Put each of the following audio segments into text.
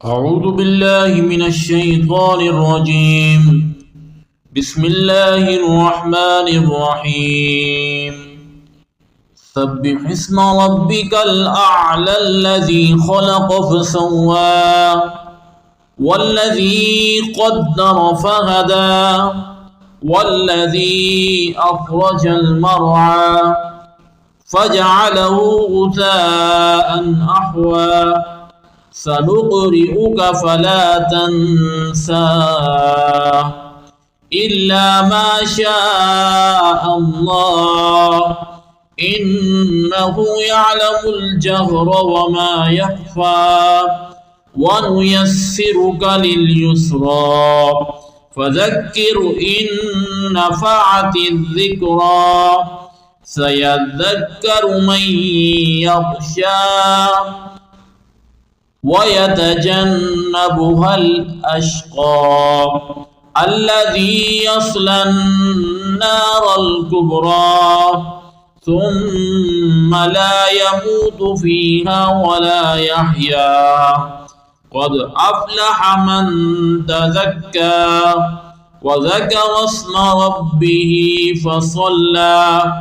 أعوذ بالله من الشيطان الرجيم. بسم الله الرحمن الرحيم. سبح اسم ربك الأعلى الذي خلق فسوى والذي قدر فهدى والذي أخرج المرعى فجعله غثاء أحوى سنقرئك فلا تنسى إلا ما شاء الله إنه يعلم الجهر وما يخفى ونيسرك لليسرى فذكر إن نفعت الذكرى سيذكر من يخشى ويتجنبها الأشقى الذي يصلى النار الكبرى ثم لا يموت فيها ولا يحيا قد أفلح من تزكى وذكر اسم ربه فصلى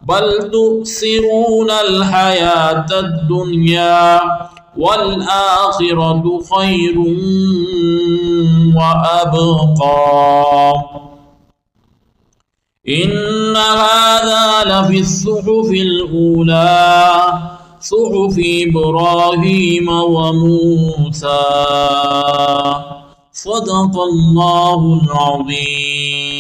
بل تؤثرون الحياة الدنيا والآخرة خير وأبقى إن هذا لفي الصحف الأولى صحف إبراهيم وموسى صدق الله العظيم.